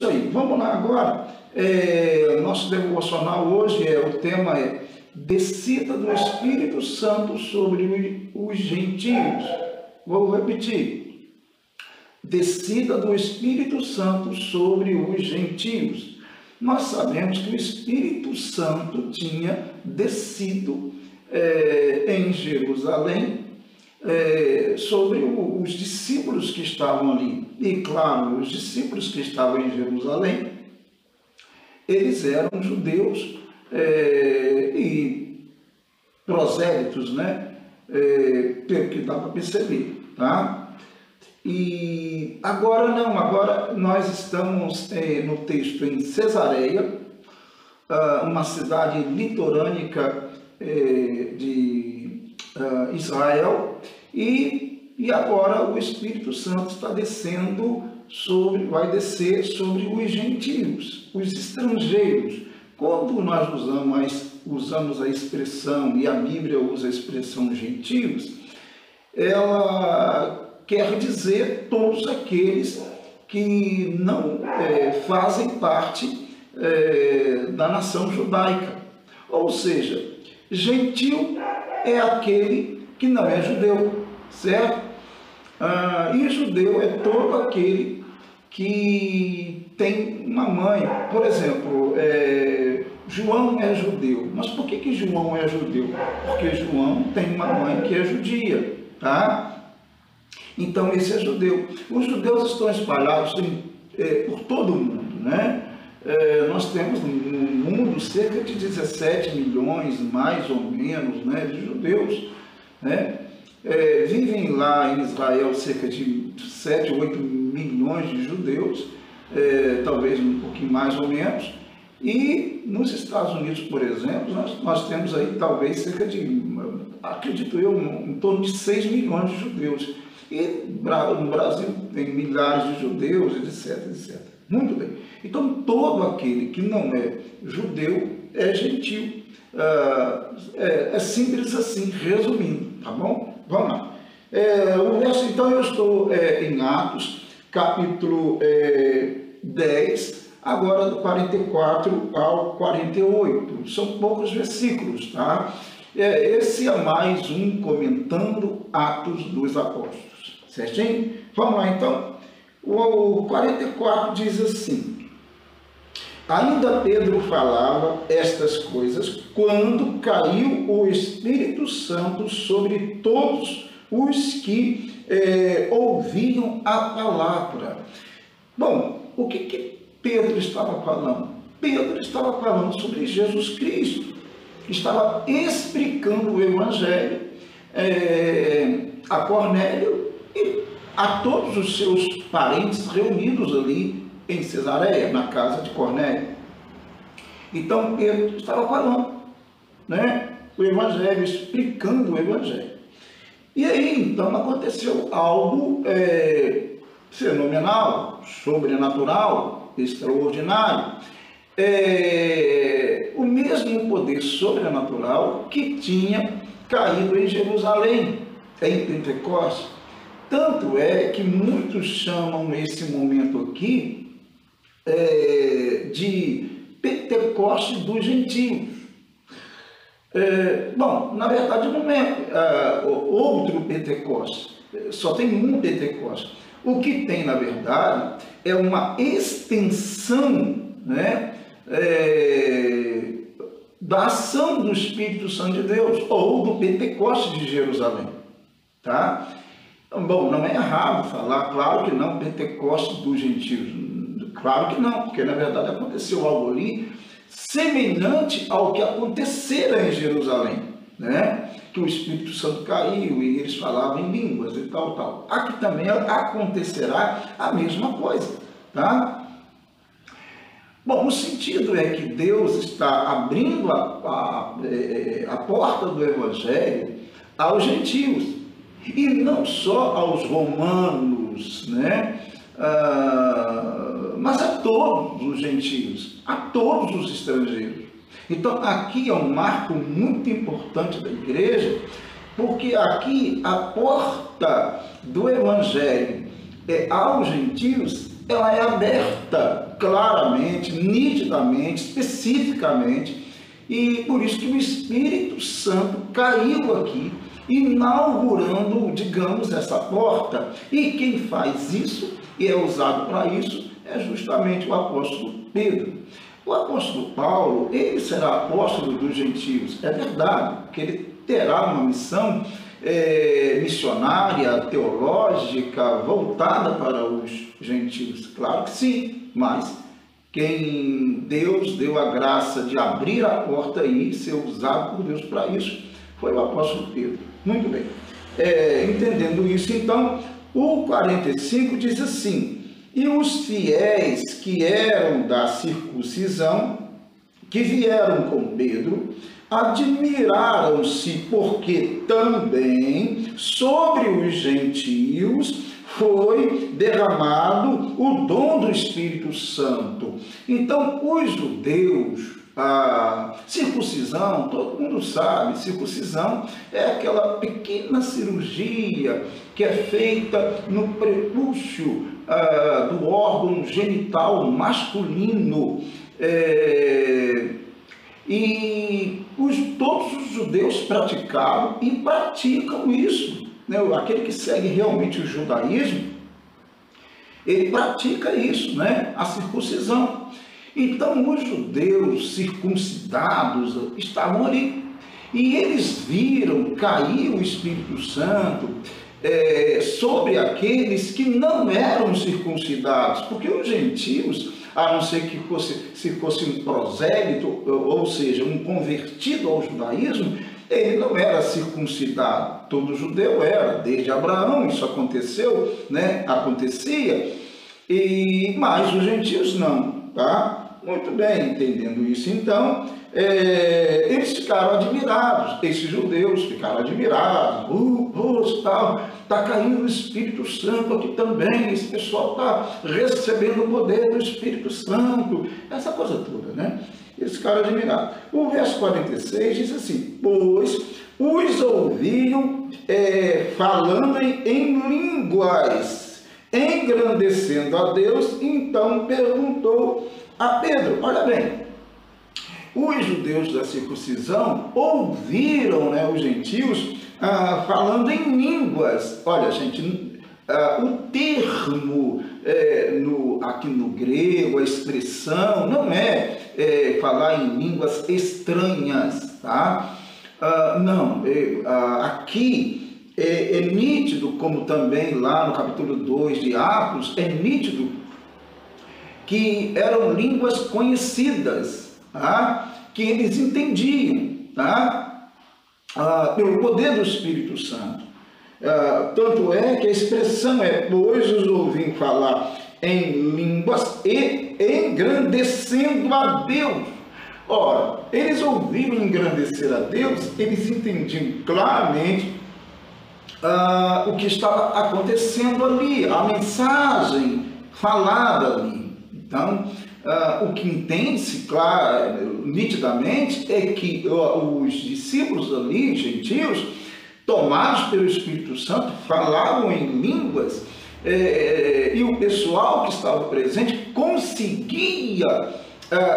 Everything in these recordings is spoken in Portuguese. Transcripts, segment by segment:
isso aí. Vamos lá agora. Nosso devocional hoje o tema é descida do Espírito Santo sobre os gentios. Vou repetir. Descida do Espírito Santo sobre os gentios. Nós sabemos que o Espírito Santo tinha descido em Jerusalém sobre os discípulos que estavam ali. E claro, os discípulos que estavam em Jerusalém, eles eram judeus e prosélitos, né? Pelo que dá para perceber, tá? E agora não, agora nós estamos no texto em Cesareia, uma cidade litorânea de Israel, e agora o Espírito Santo está descendo vai descer sobre os gentios, os estrangeiros. Quando nós usamos a expressão, e a Bíblia usa a expressão gentios, ela quer dizer todos aqueles que não fazem parte da nação judaica. Ou seja, gentil é aquele que não é judeu, certo? E judeu é todo aquele que tem uma mãe. Por exemplo, João é judeu. Mas por que João é judeu? Porque João tem uma mãe que é judia, tá? Então, esse é judeu. Os judeus estão espalhados por todo o mundo, né? Nós temos no mundo cerca de 17 milhões, mais ou menos, né, de judeus, né? Vivem lá em Israel cerca de 7, 8 milhões de judeus, talvez um pouquinho mais ou menos. E nos Estados Unidos, por exemplo, nós temos aí talvez cerca de, acredito eu, em torno de 6 milhões de judeus. E no Brasil tem milhares de judeus, etc, etc. Muito bem. Então, todo aquele que não é judeu é gentil. É simples assim, resumindo, tá bom? Vamos lá. Então, eu estou em Atos, capítulo 10, agora do 44 ao 48. São poucos versículos, tá? Esse é mais um comentando Atos dos Apóstolos. Certinho? Vamos lá, então. O 44 diz assim: ainda Pedro falava estas coisas quando caiu o Espírito Santo sobre todos os que ouviam a palavra. Bom, o que Pedro estava falando? Pedro estava falando sobre Jesus Cristo, estava explicando o Evangelho a Cornélio e a todos os seus parentes reunidos ali em Cesareia, na casa de Cornélio. Então, Pedro estava falando, né, o Evangelho, explicando o Evangelho. E aí, então, aconteceu algo fenomenal, sobrenatural, extraordinário. O mesmo poder sobrenatural que tinha caído em Jerusalém, em Pentecostes. Tanto é que muitos chamam esse momento aqui de Pentecostes dos gentios. Bom, na verdade não é outro Pentecostes, só tem um Pentecostes. O que tem, na verdade, é uma extensão, né, da ação do Espírito Santo de Deus, ou do Pentecostes de Jerusalém, tá? Bom, não é errado falar, claro que não, Pentecostes dos gentios, claro que não, porque na verdade aconteceu algo ali semelhante ao que acontecera em Jerusalém, né? Que o Espírito Santo caiu e eles falavam em línguas e tal, tal. Aqui também acontecerá a mesma coisa, tá? Bom, o sentido é que Deus está abrindo a porta do Evangelho aos gentios, e não só aos romanos, né? Mas a todos os gentios, a todos os estrangeiros. Então, aqui é um marco muito importante da igreja, porque aqui a porta do Evangelho aos gentios, ela é aberta. claramente, nitidamente, especificamente, e por isso que o Espírito Santo caiu aqui, inaugurando, digamos, essa porta. E quem faz isso e é usado para isso é justamente o apóstolo Pedro. O apóstolo Paulo, ele será apóstolo dos gentios, é verdade, porque ele terá uma missão missionária, teológica, voltada para os gentios, claro que sim, mas quem Deus deu a graça de abrir a porta e ser usado por Deus para isso foi o apóstolo Pedro. Muito bem. Entendendo isso, então, o 45 diz assim: e os fiéis que eram da circuncisão, que vieram com Pedro, admiraram-se, porque também sobre os gentios foi derramado o dom do Espírito Santo. Então, os judeus, a circuncisão, todo mundo sabe, circuncisão é aquela pequena cirurgia que é feita no prepúcio do órgão genital masculino. E todos os judeus praticavam e praticam isso, né? Aquele que segue realmente o judaísmo, ele pratica isso, né? A circuncisão. Então, os judeus circuncidados estavam ali e eles viram cair o Espírito Santo sobre aqueles que não eram circuncidados, porque os gentios, a não ser que se fosse um prosélito, ou seja, um convertido ao judaísmo, ele não era circuncidado. Todo judeu era, desde Abraão isso aconteceu, né? Acontecia, mas os gentios não, tá? Muito bem, entendendo isso, então, eles ficaram admirados, esses judeus ficaram admirados, está caindo o Espírito Santo aqui também, esse pessoal está recebendo o poder do Espírito Santo, essa coisa toda, né? Eles ficaram admirados. O verso 46 diz assim: pois os ouviam falando em línguas, engrandecendo a Deus, então perguntou a Pedro, olha bem, os judeus da circuncisão ouviram, né, os gentios falando em línguas. Olha, gente, o termo aqui no grego, a expressão, não é falar em línguas estranhas, tá? Não, aqui é nítido, como também lá no capítulo 2 de Atos, é nítido que eram línguas conhecidas, tá? Que eles entendiam, tá? Pelo poder do Espírito Santo. Tanto é que a expressão pois os ouvi falar em línguas e engrandecendo a Deus. Ora, eles ouviram engrandecer a Deus, eles entendiam claramente o que estava acontecendo ali, a mensagem falada ali. Então, o que entende-se, claro, nitidamente, é que os discípulos ali, gentios, tomados pelo Espírito Santo, falavam em línguas, e o pessoal que estava presente conseguia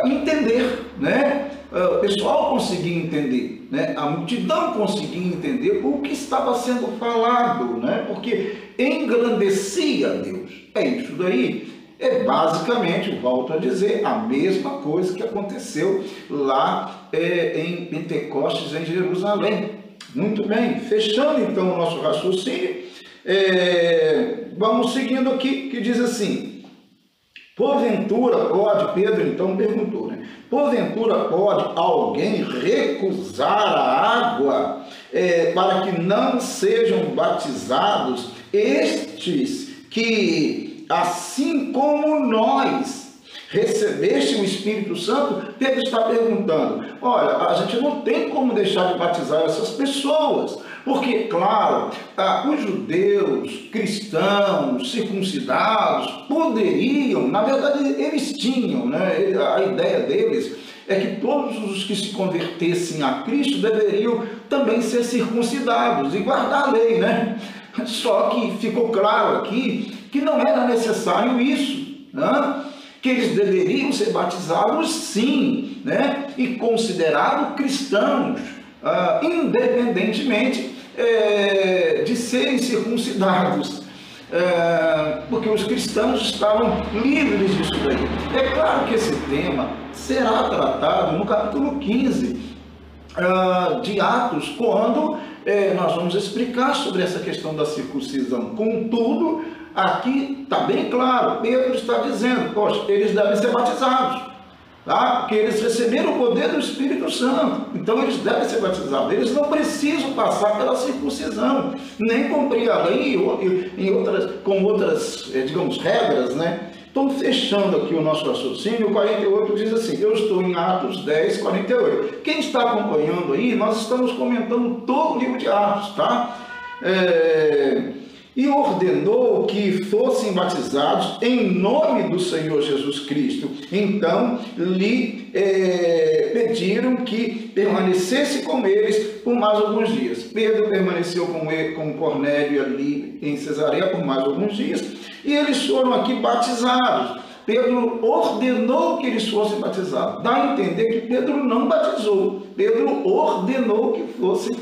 entender, né? O pessoal conseguia entender, né? A multidão conseguia entender o que estava sendo falado, né? Porque engrandecia a Deus. É isso daí. É basicamente, volto a dizer, a mesma coisa que aconteceu lá em Pentecostes, em Jerusalém. Muito bem, fechando então o nosso raciocínio, vamos seguindo aqui, que diz assim: porventura pode, Pedro então perguntou, né? Porventura pode alguém recusar a água para que não sejam batizados estes que, assim como nós recebeste o Espírito Santo? Pedro está perguntando, olha, a gente não tem como deixar de batizar essas pessoas, porque, claro, os judeus, cristãos, circuncidados, poderiam, na verdade eles tinham, né, a ideia deles é que todos os que se convertessem a Cristo deveriam também ser circuncidados e guardar a lei, né? Só que ficou claro aqui que não era necessário isso, né? que eles deveriam ser batizados sim, né? E considerados cristãos, independentemente de serem circuncidados, porque os cristãos estavam livres disso daí. É claro que esse tema será tratado no capítulo 15 de Atos, quando nós vamos explicar sobre essa questão da circuncisão. Contudo, aqui está bem claro, Pedro está dizendo, poxa, eles devem ser batizados, tá? Porque eles receberam o poder do Espírito Santo, então eles devem ser batizados. Eles não precisam passar pela circuncisão, nem cumprir a lei com outras, digamos, regras, né? Então, fechando aqui o nosso raciocínio, o 48 diz assim, eu estou em Atos 10, 48. Quem está acompanhando aí, nós estamos comentando todo o livro de Atos, tá? E ordenou que fossem batizados em nome do Senhor Jesus Cristo. Então, lhe pediram que permanecesse com eles por mais alguns dias. Pedro permaneceu com Cornélio ali em Cesareia por mais alguns dias, e eles foram aqui batizados. Pedro ordenou que eles fossem batizados. Dá a entender que Pedro não batizou. Pedro ordenou que fossem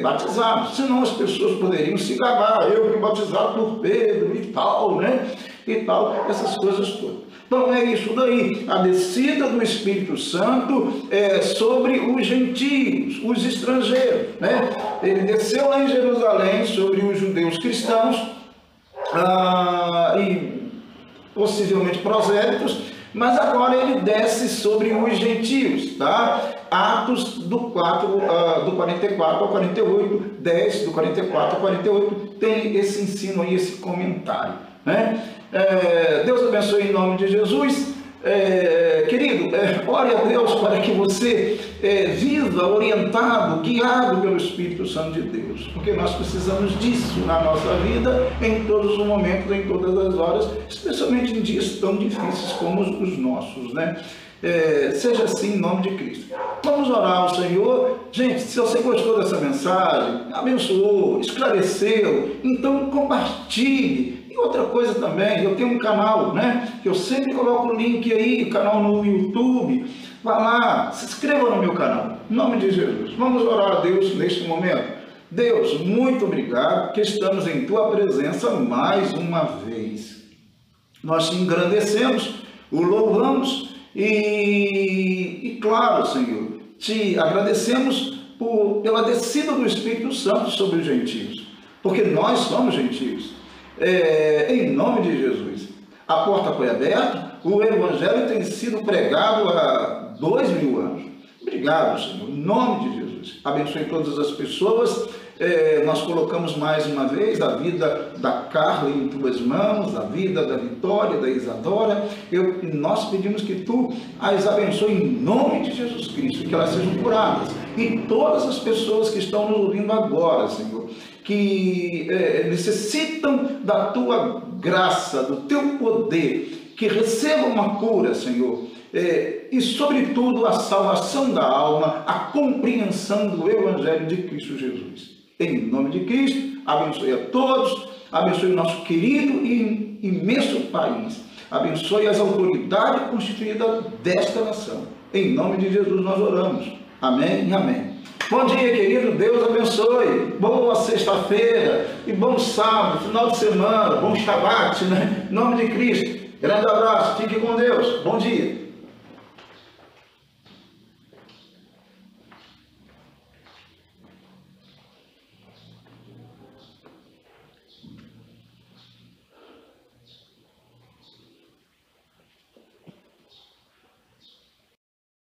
batizados. Senão as pessoas poderiam se gabar. Eu fui batizado por Pedro e tal, né? E tal, essas coisas todas. Então é isso daí, a descida do Espírito Santo sobre os gentios, os estrangeiros, né? Ele desceu lá em Jerusalém sobre os judeus cristãos, e possivelmente prosélitos, mas agora ele desce sobre os gentios, tá? Atos do 44 ao 48, 10 do 44 ao 48, tem esse ensino aí, esse comentário, né? Deus abençoe em nome de Jesus. Querido, ore a Deus para que você viva orientado, guiado pelo Espírito Santo de Deus, porque nós precisamos disso na nossa vida, em todos os momentos, em todas as horas, especialmente em dias tão difíceis como os nossos, né? Seja assim em nome de Cristo. Vamos orar ao Senhor. Gente, se você gostou dessa mensagem, abençoou, esclareceu, então compartilhe. E outra coisa também, eu tenho um canal, né, que eu sempre coloco o link aí, o canal no YouTube. Vá lá, se inscreva no meu canal, em nome de Jesus. Vamos orar a Deus neste momento. Deus, muito obrigado que estamos em Tua presença mais uma vez. Nós te engrandecemos, o louvamos e claro, Senhor, te agradecemos pela descida do Espírito Santo sobre os gentios, porque nós somos gentios. Em nome de Jesus, a porta foi aberta, o Evangelho tem sido pregado há 2000 anos. Obrigado, Senhor, em nome de Jesus. Abençoe todas as pessoas. Nós colocamos mais uma vez a vida da Carla em Tuas mãos, a vida da Vitória, da Isadora. Nós pedimos que Tu as abençoe em nome de Jesus Cristo, que elas sejam curadas. E todas as pessoas que estão nos ouvindo agora, Senhor, que necessitam da Tua graça, do Teu poder, que recebam uma cura, Senhor, e sobretudo a salvação da alma, a compreensão do Evangelho de Cristo Jesus. Em nome de Cristo, abençoe a todos, abençoe o nosso querido e imenso país, abençoe as autoridades constituídas desta nação. Em nome de Jesus nós oramos. Amém e amém. Bom dia, querido, Deus abençoe, boa sexta-feira e bom sábado, final de semana, bom Shabbat, né? Em nome de Cristo, grande abraço, fique com Deus, bom dia.